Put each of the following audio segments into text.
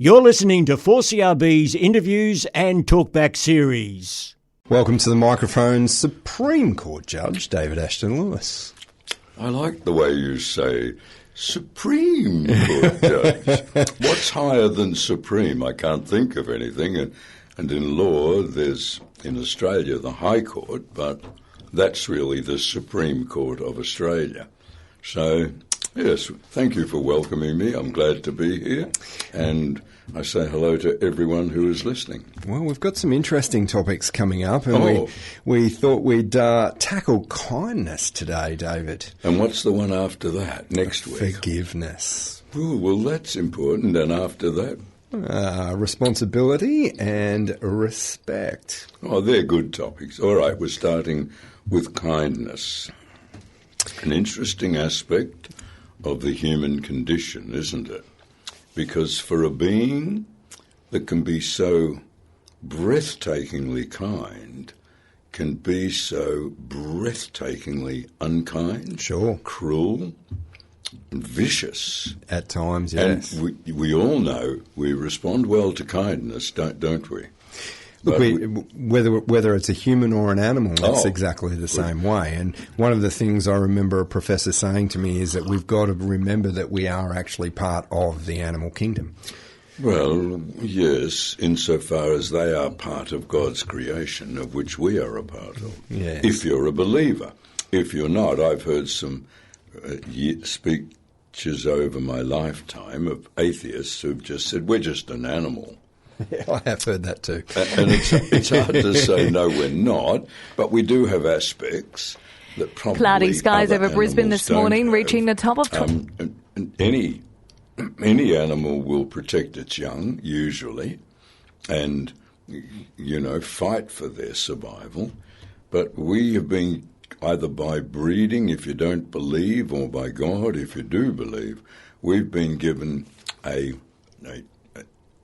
You're listening to 4CRB's interviews and talkback series. Welcome to the microphone, Supreme Court Judge David Ashton Lewis. I like the way you say Supreme Court Judge. What's higher than Supreme? I can't think of anything. And in law, there's, in Australia, the High Court, but that's really the Supreme Court of Australia. So, yes, thank you for welcoming me. I'm glad to be here. And I say hello to everyone who is listening. Well, we've got some interesting topics coming up, and we thought we'd tackle kindness today, David. And what's the one after that, next week? Forgiveness. Ooh, well, that's important. And after that? Responsibility and respect. Oh, they're good topics. All right, we're starting with kindness. An interesting aspect of the human condition, isn't it? Because for a being that can be so breathtakingly kind can be so breathtakingly unkind, cruel, and vicious. At times, yes. And we all know we respond well to kindness, don't we? Look, whether it's a human or an animal, it's exactly the same way. And one of the things I remember a professor saying to me is that we've got to remember that we are actually part of the animal kingdom. Well, yes, insofar as they are part of God's creation, of which we are a part of. Yes. If you're a believer. If you're not, I've heard some speeches over my lifetime of atheists who've just said, we're just an animal. Yeah, I have heard that too. And it's hard to say, no, we're not, but we do have aspects that probably cloudy skies over Brisbane this morning, have. reaching the top of... Any animal will protect its young, usually, and, fight for their survival. But we have been, either by breeding, if you don't believe, or by God, if you do believe, we've been given a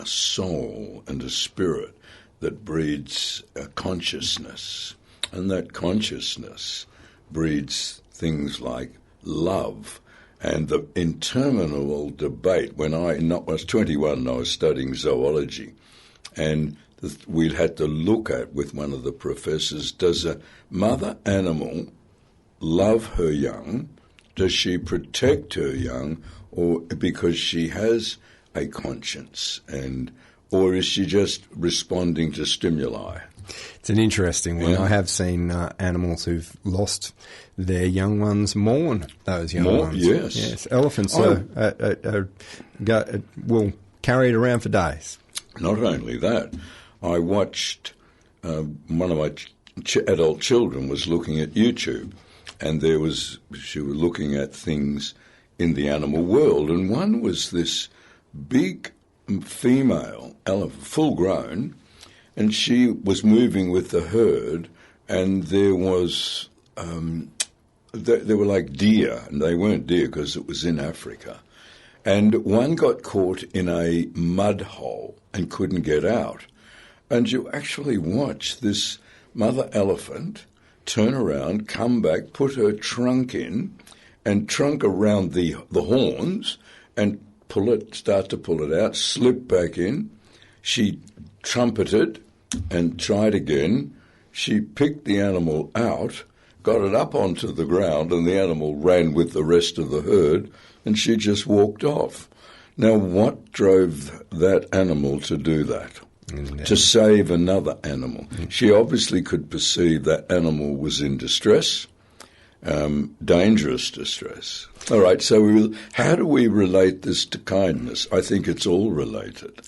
soul and a spirit that breeds a consciousness, and that consciousness breeds things like love. And the interminable debate, when I was 21 and I was studying zoology, and we had to look at with one of the professors, does a mother animal love her young? Does she protect her young, or because she has a conscience, or is she just responding to stimuli? It's an interesting one. Yeah. I have seen animals who've lost their young ones mourn those young ones. Yes. Elephants will carry it around for days. Not only that, I watched one of my adult children was looking at YouTube, and she was looking at things in the animal world, and one was this big female elephant, full grown, and she was moving with the herd, and there was they were like deer, and they weren't deer because it was in Africa, and one got caught in a mud hole and couldn't get out, and you actually watch this mother elephant turn around, come back, put her trunk in, and trunk around the horns, and start to pull it out, slip back in. She trumpeted and tried again. She picked the animal out, got it up onto the ground, and the animal ran with the rest of the herd, and she just walked off. Now, what drove that animal to do that? To save another animal. She obviously could perceive that animal was in distress, dangerous distress. All right, so how do we relate this to kindness? I think it's all related.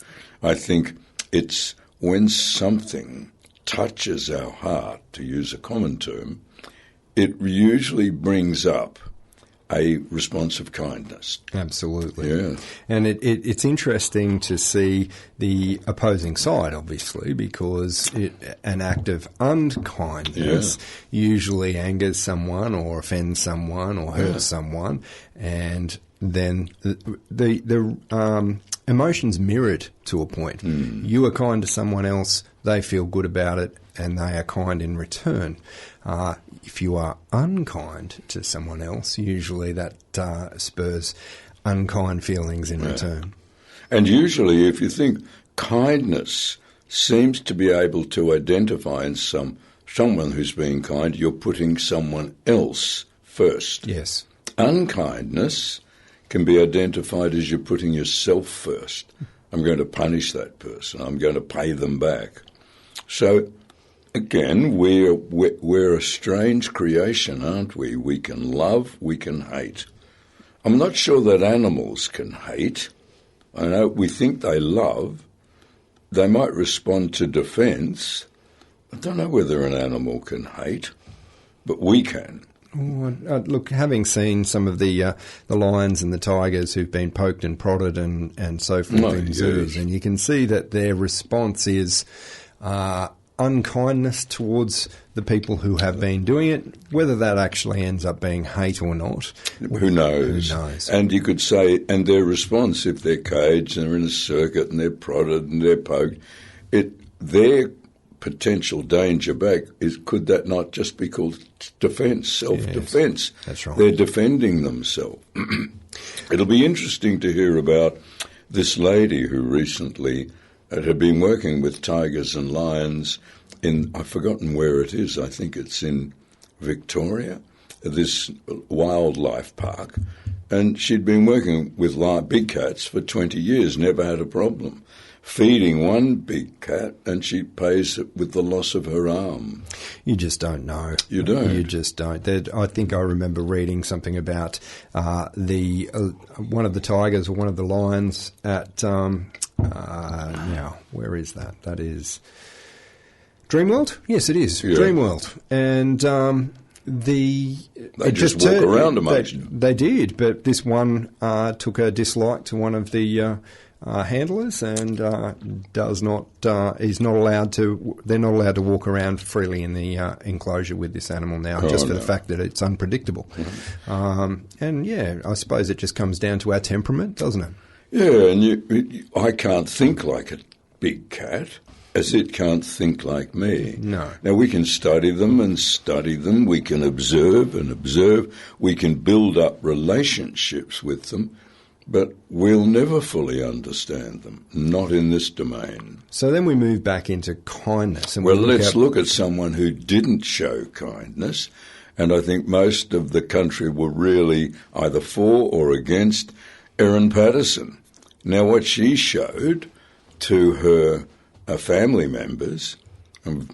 I think it's when something touches our heart, to use a common term, it usually brings up a response of kindness. Absolutely. Yeah. And it's interesting to see the opposing side, obviously, because an act of unkindness usually angers someone or offends someone or hurts someone, and then the emotions mirrored to a point. You are kind to someone else, they feel good about it, and they are kind in return. If you are unkind to someone else, usually that spurs unkind feelings in return. And usually, if you think kindness seems to be able to identify in someone who's being kind, you're putting someone else first. Yes. Unkindness can be identified as you're putting yourself first. I'm going to punish that person. I'm going to pay them back. So, again, we're a strange creation, aren't we? We can love, we can hate. I'm not sure that animals can hate. I know we think they love. They might respond to defence. I don't know whether an animal can hate, but we can. Look, having seen some of the lions and the tigers who've been poked and prodded and so forth in zoos, and you can see that their response is unkindness towards the people who have been doing it. Whether that actually ends up being hate or not, who knows? Who knows? And you could say, and their response, if they're caged and they're in a circuit and they're prodded and they're poked, their potential danger back could that not just be called defence, self-defence? Yes, that's right. They're defending themselves. It'll be interesting to hear about this lady who recently had been working with tigers and lions I've forgotten where it is. I think it's in Victoria, this wildlife park, and she'd been working with big cats for 20 years, never had a problem. Feeding one big cat, and she pays it with the loss of her arm. You just don't know. You don't. You just don't. I think I remember reading something about one of the tigers or one of the lions at now where is that? That is Dreamworld. Yes, it is Dreamworld, and they just walk around amongst them. They did, but this one took a dislike to one of the handlers and is not allowed to. They're not allowed to walk around freely in the enclosure with this animal now, for the fact that it's unpredictable. Mm-hmm. And I suppose it just comes down to our temperament, doesn't it? Yeah, and I can't think like a big cat, as it can't think like me. No. Now, we can study them and study them. We can observe and observe. We can build up relationships with them. But we'll never fully understand them, not in this domain. So then we move back into kindness. And let's look at someone who didn't show kindness, and I think most of the country were really either for or against Erin Patterson. Now, what she showed to her family members,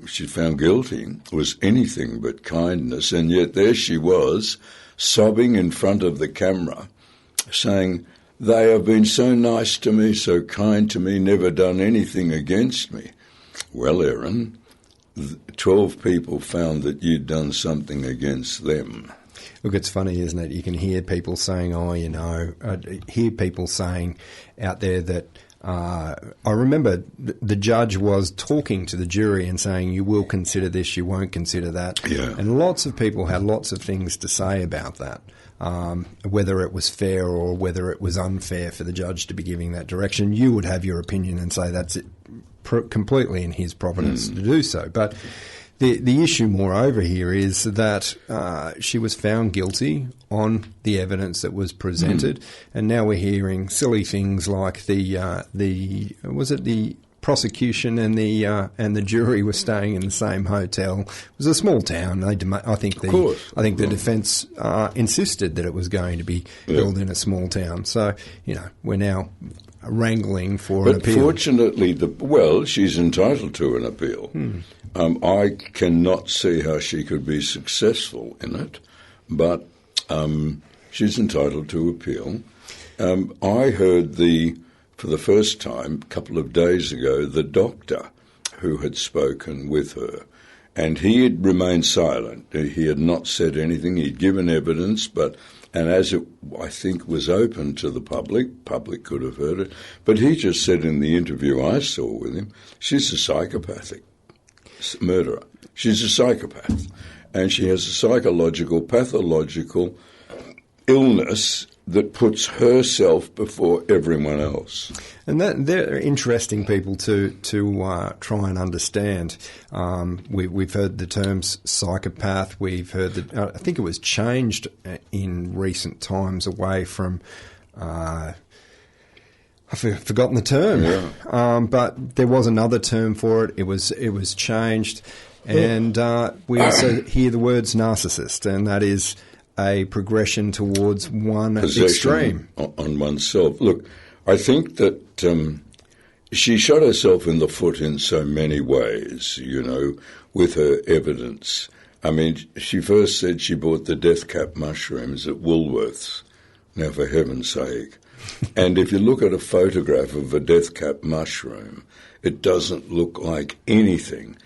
she found guilty, was anything but kindness, and yet there she was, sobbing in front of the camera, saying, "They have been so nice to me, so kind to me, never done anything against me." Well, Erin, 12 people found that you'd done something against them. Look, it's funny, isn't it? You can hear people saying, hear people saying out there that, I remember the judge was talking to the jury and saying, you will consider this, you won't consider that. Yeah. And lots of people had lots of things to say about that. Whether it was fair or whether it was unfair for the judge to be giving that direction, you would have your opinion and say that's it, completely in his providence to do so. But the issue, moreover, here is that she was found guilty on the evidence that was presented, and now we're hearing silly things like the prosecution and the jury were staying in the same hotel. It was a small town. I think the defence insisted that it was going to be held in a small town. So we're now wrangling for an appeal. But fortunately, she's entitled to an appeal. I cannot see how she could be successful in it, but she's entitled to appeal. I heard for the first time, a couple of days ago, the doctor who had spoken with her, and he had remained silent. He had not said anything. He'd given evidence, and as it, I think, was open to the public could have heard it, but he just said in the interview I saw with him, she's a psychopathic murderer. She's a psychopath, and she has a psychological, pathological illness that puts herself before everyone else. And they're interesting people to try and understand. We've heard the terms psychopath. We've heard that I think it was changed in recent times away from I've forgotten the term. Yeah. But there was another term for it. It was changed. And we also hear the words narcissist, and that is a progression towards one extreme. On oneself. Look, I think that she shot herself in the foot in so many ways, with her evidence. I mean, she first said she bought the death cap mushrooms at Woolworths. Now, for heaven's sake. And if you look at a photograph of a death cap mushroom, it doesn't look like anything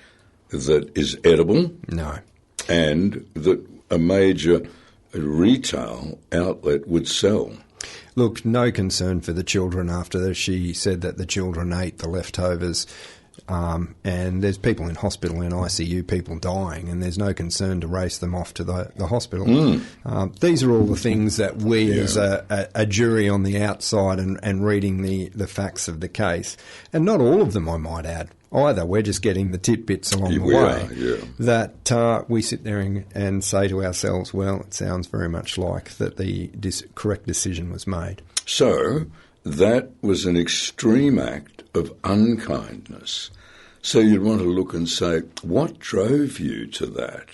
that is edible. No. And that a major retail outlet would sell. Look, no concern for the children after she said that the children ate the leftovers. And there's people in hospital, in ICU, people dying, and there's no concern to race them off to the hospital. These are all the things that we as a jury on the outside and reading the facts of the case, and not all of them, I might add, either. We're just getting the tidbits along the way that we sit there and say to ourselves, well, it sounds very much like that the correct decision was made. So that was an extreme act of unkindness. So you'd want to look and say, what drove you to that?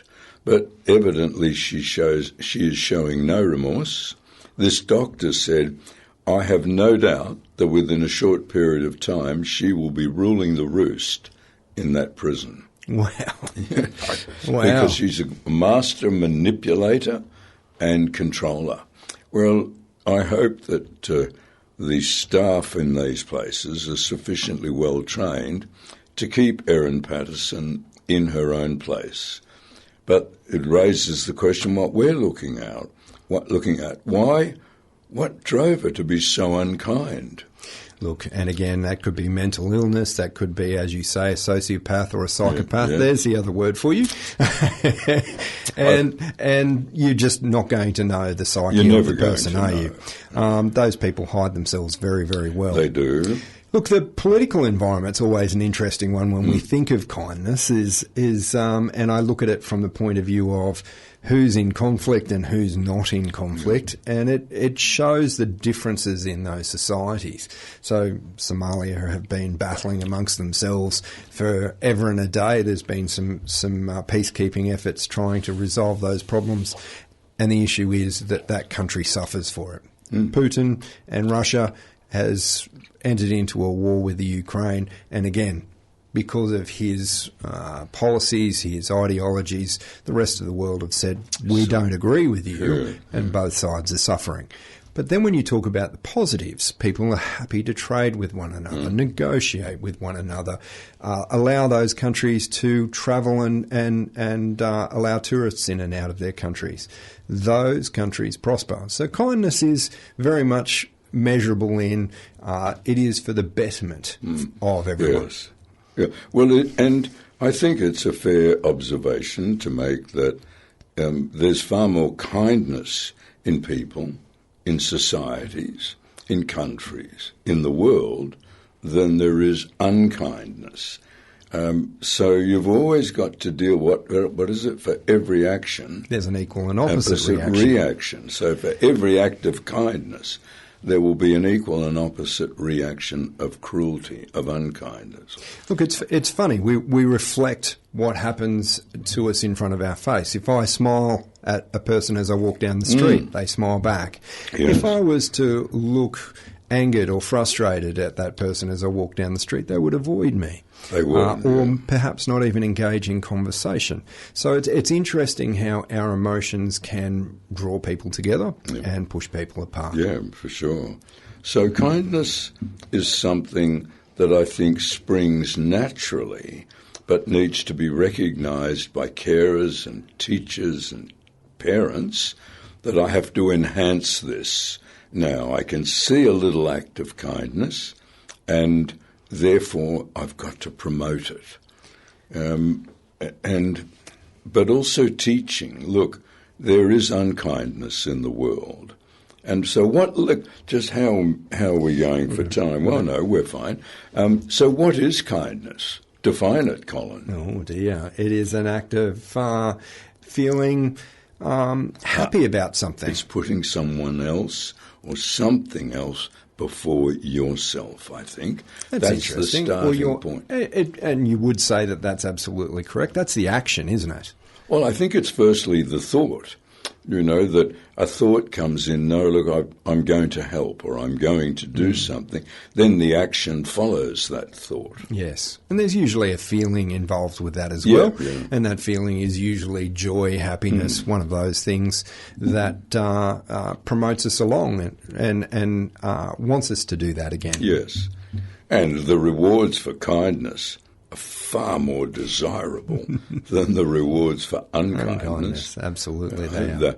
But evidently she is showing no remorse. This doctor said, I have no doubt that within a short period of time she will be ruling the roost in that prison. Wow. Wow. Because she's a master manipulator and controller. Well, I hope that the staff in these places are sufficiently well trained to keep Erin Patterson in her own place. But it raises the question what we're looking at. Why? What drove her to be so unkind? Look, and again, that could be mental illness. That could be, as you say, a sociopath or a psychopath. Yeah. There's the other word for you. and you're just not going to know the psyche of the person, are you? Those people hide themselves very, very well. They do. Look, the political environment's always an interesting one when we think of kindness. And I look at it from the point of view of who's in conflict and who's not in conflict, and it shows the differences in those societies. So Somalia have been battling amongst themselves for ever and a day. There's been some peacekeeping efforts trying to resolve those problems, and the issue is that country suffers for it. Putin and Russia has entered into a war with the Ukraine, and again, because of his policies, his ideologies, the rest of the world have said, we don't agree with you, and both sides are suffering. But then when you talk about the positives, people are happy to trade with one another, negotiate with one another, allow those countries to travel and allow tourists in and out of their countries. Those countries prosper. So kindness is very much measurable in it is for the betterment of everyone. Yes. Yeah. Well, and I think it's a fair observation to make that there's far more kindness in people, in societies, in countries, in the world, than there is unkindness. So you've always got to deal, what is it, for every action? There's an equal and opposite reaction. So for every act of kindness, there will be an equal and opposite reaction of cruelty, of unkindness. Look, it's funny. We reflect what happens to us in front of our face. If I smile at a person as I walk down the street, they smile back. Yes. If I was to look angered or frustrated at that person as I walk down the street, they would avoid me. They would. Or perhaps not even engage in conversation. So it's interesting how our emotions can draw people together and push people apart. Yeah, for sure. So kindness is something that I think springs naturally, but needs to be recognised by carers and teachers and parents that I have to enhance this. Now, I can see a little act of kindness, and therefore I've got to promote it. But also teaching. Look, there is unkindness in the world. And so how are we going for time? Well, no, we're fine. So what is kindness? Define it, Colin. Oh, dear. It is an act of feeling happy about something. It's putting someone else or something else before yourself, I think. That's the interesting. starting point. And you would say that that's absolutely correct. That's the action, isn't it? Well, I think it's firstly the thought. That a thought comes in, no, look, I'm going to help or I'm going to do something. Then the action follows that thought. Yes. And there's usually a feeling involved with that as well. Yeah. And that feeling is usually joy, happiness, one of those things that promotes us along and wants us to do that again. Yes. And the rewards for kindness are far more desirable than the rewards for unkindness. Absolutely, they are.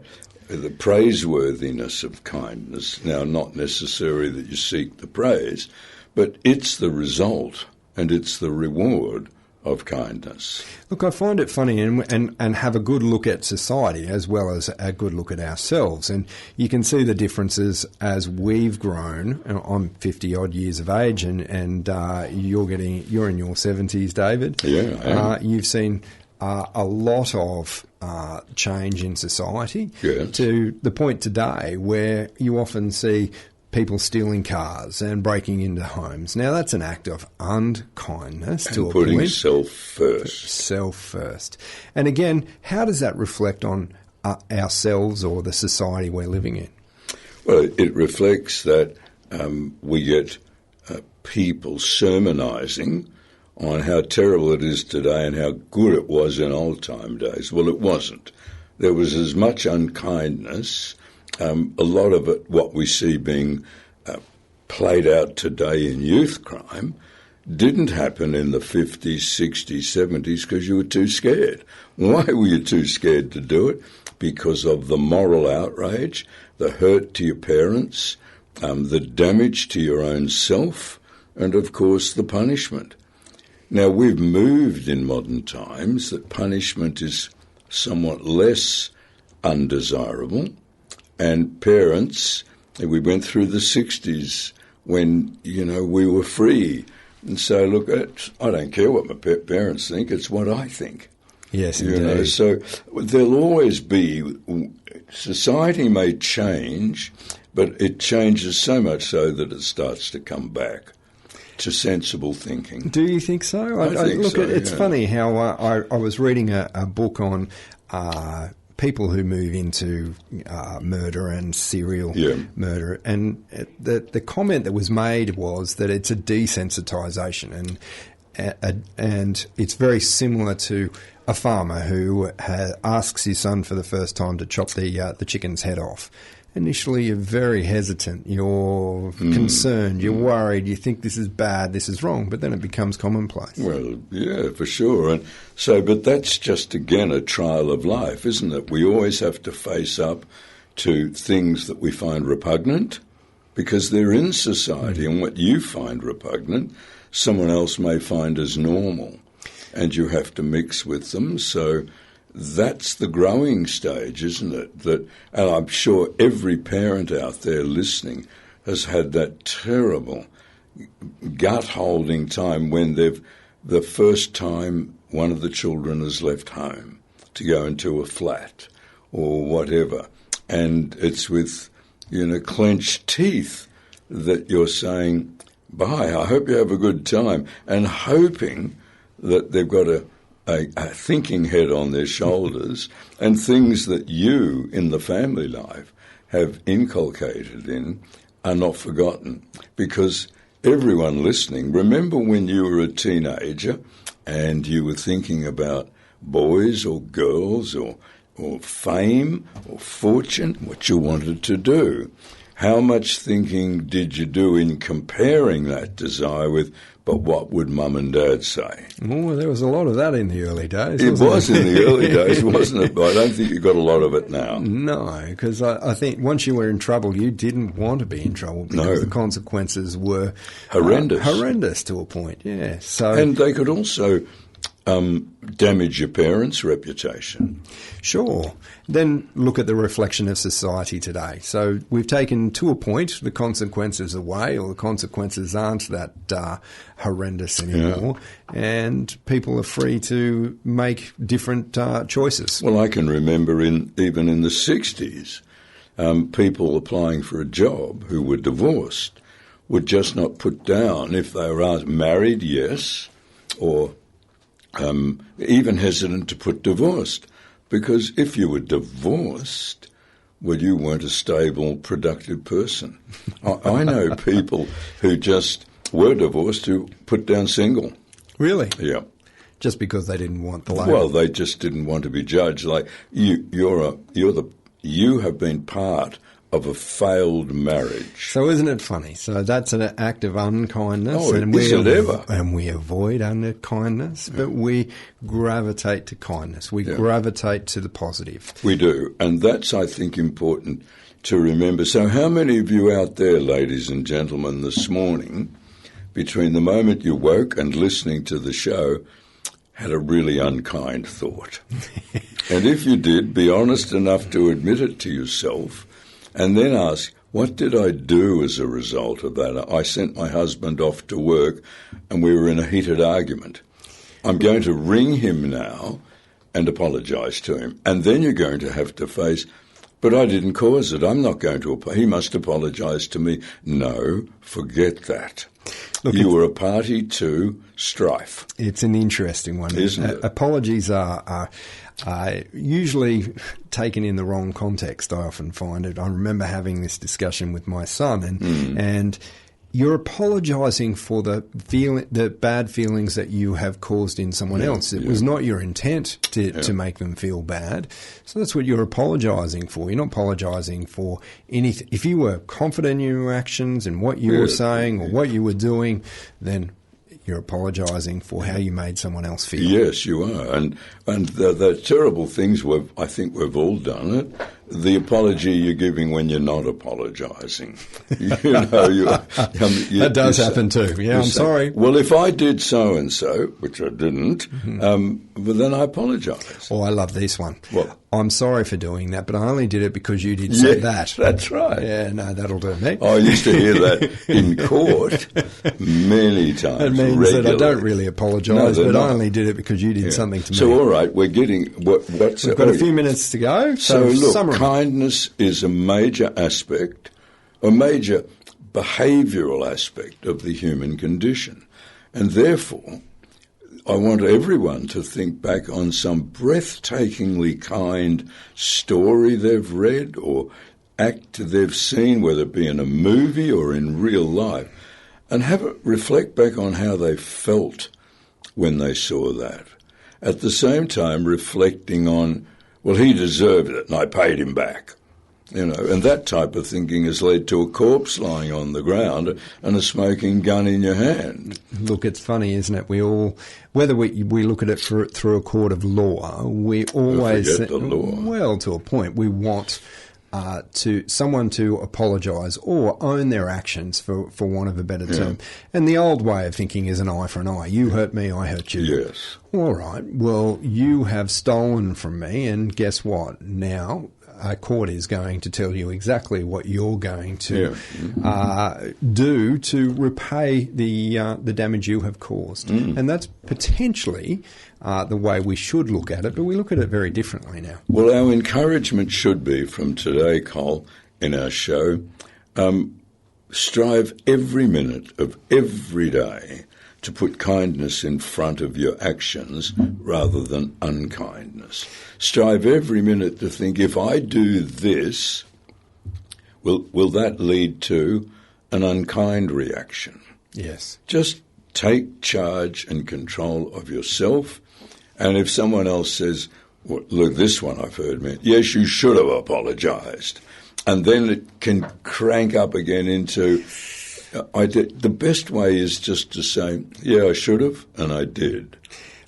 The praiseworthiness of kindness, now not necessarily that you seek the praise, but it's the result and it's the reward of kindness. Look, I find it funny and have a good look at society as well as a good look at ourselves. And you can see the differences as we've grown. I'm 50-odd years of age and you're in your 70s, David. Yeah, I am. You've seen a lot of change in society. Yes. To the point today where you often see people stealing cars and breaking into homes. Now, that's an act of unkindness to a point. Putting self first. Self first. And again, how does that reflect on ourselves or the society we're living in? Well, it reflects that we get people sermonising on how terrible it is today and how good it was in old-time days. Well, it wasn't. There was as much unkindness. A lot of it, what we see being played out today in youth crime, didn't happen in the 50s, 60s, 70s because you were too scared. Why were you too scared to do it? Because of the moral outrage, the hurt to your parents, the damage to your own self, and, of course, the punishment. Now, we've moved in modern times that punishment is somewhat less undesirable. And parents, we went through the 60s when, we were free. And so, look, I don't care what my parents think, it's what I think. Yes, indeed. So there'll always be, society may change, but it changes so much so that it starts to come back to sensible thinking. Do you think so? I think look, so, it's yeah. funny how I was reading a book on people who move into murder and serial murder, and the comment that was made was that it's a desensitisation, and it's very similar to a farmer who asks his son for the first time to chop the chicken's head off. Initially, you're very hesitant, you're concerned, you're worried, you think this is bad, this is wrong, but then it becomes commonplace. Well, yeah, for sure. And so, but that's just, again, a trial of life, isn't it? We always have to face up to things that we find repugnant because they're in society, and what you find repugnant, someone else may find as normal, and you have to mix with them. So that's the growing stage, isn't it? And I'm sure every parent out there listening has had that terrible gut-holding time when the first time one of the children has left home to go into a flat or whatever, and it's with, clenched teeth that you're saying, bye, I hope you have a good time, and hoping that they've got a thinking head on their shoulders and things that you in the family life have inculcated in are not forgotten. Because everyone listening, remember when you were a teenager and you were thinking about boys or girls or fame or fortune, what you wanted to do. How much thinking did you do in comparing that desire with, but what would mum and dad say? Oh, there was a lot of that in the early days. It was in the early days, wasn't it? But I don't think you got a lot of it now. No, because I think once you were in trouble, you didn't want to be in trouble because the consequences were horrendous. Horrendous to a point, yeah. So, and they could also damage your parents' reputation. Sure. Then look at the reflection of society today. So we've taken to a point the consequences away, or the consequences aren't that horrendous anymore, and people are free to make different choices. Well, I can remember even in the 60s, people applying for a job who were divorced would just not put down if they were asked, married, yes, or even hesitant to put divorced. Because if you were divorced, well, you weren't a stable, productive person. I know people who just were divorced who put down single. Really? Yeah. Just because they didn't want the label. Well, they just didn't want to be judged. Like you have been part of a failed marriage. So isn't it funny? So that's an act of unkindness. Oh, and is it ever? And we avoid unkindness, but we gravitate to kindness. We gravitate to the positive. We do. And that's, I think, important to remember. So how many of you out there, ladies and gentlemen, this morning, between the moment you woke and listening to the show, had a really unkind thought? And if you did, be honest enough to admit it to yourself and then ask, what did I do as a result of that? I sent my husband off to work and we were in a heated argument. I'm going to ring him now and apologise to him. And then you're going to have to face, but I didn't cause it. I'm not going to. He must apologise to me. No, forget that. Look, you were a party to strife. It's an interesting one. Isn't it? Apologies are usually taken in the wrong context, I often find it. I remember having this discussion with my son, and you're apologising for the bad feelings that you have caused in someone else. It was not your intent to make them feel bad. So that's what you're apologising for. You're not apologising for anything. If you were confident in your actions and what you were saying or what you were doing, then you're apologising for how you made someone else feel. Yes, you are. And the terrible things, I think we've all done it. The apology you're giving when you're not apologising. That does happen too. Yeah, I'm sorry. Well, if I did so-and-so, which I didn't, but then I apologise. Oh, I love this one. What? I'm sorry for doing that, but I only did it because you did say that. That's right. Yeah, no, that'll do me. I used to hear that in court many times. It means regularly. that I don't really apologise, but I only did it because you did something to me. So, all right, we're getting... We've got a few minutes to go. So look, summary. Kindness is a major aspect, a major behavioural aspect of the human condition. And therefore, I want everyone to think back on some breathtakingly kind story they've read or act they've seen, whether it be in a movie or in real life, and reflect back on how they felt when they saw that. At the same time, reflecting on, well, he deserved it and I paid him back. And that type of thinking has led to a corpse lying on the ground and a smoking gun in your hand. Look, it's funny, isn't it? We all, whether we look at it through a court of law, we always, forget the law. Well, to a point, we want someone to apologise or own their actions, for want of a better term. And the old way of thinking is an eye for an eye. You hurt me, I hurt you. Yes. All right. Well, you have stolen from me, and guess what? Now a court is going to tell you exactly what you're going to do to repay the damage you have caused. And that's potentially the way we should look at it, but we look at it very differently now. Well, our encouragement should be from today, Cole, in our show, strive every minute of every day to put kindness in front of your actions rather than unkindness. Strive every minute to think, if I do this, will that lead to an unkind reaction? Yes. Just take charge and control of yourself. And if someone else says, well, look, this one I've heard, man, yes, you should have apologised. And then it can crank up again into... The best way is just to say, yeah, I should have, and I did.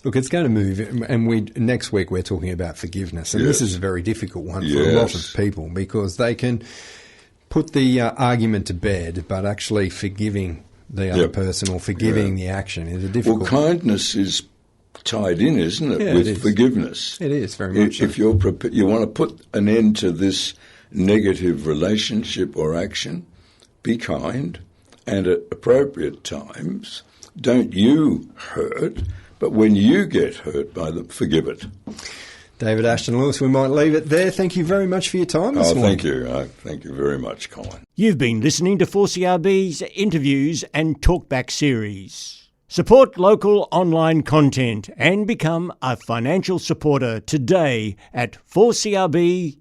Look, it's going to move, and next week we're talking about forgiveness, and this is a very difficult one for a lot of people because they can put the argument to bed, but actually forgiving the other person or forgiving the action is a difficult one. Well, kindness is tied in, isn't it, with forgiveness? It is, very much. If you're you want to put an end to this negative relationship or action, be kind. And at appropriate times, don't you hurt, but when you get hurt by them, forgive it. David Ashton Lewis, we might leave it there. Thank you very much for your time this morning. Thank you. Thank you very much, Colin. You've been listening to 4CRB's Interviews and Talkback series. Support local online content and become a financial supporter today at 4crb.com.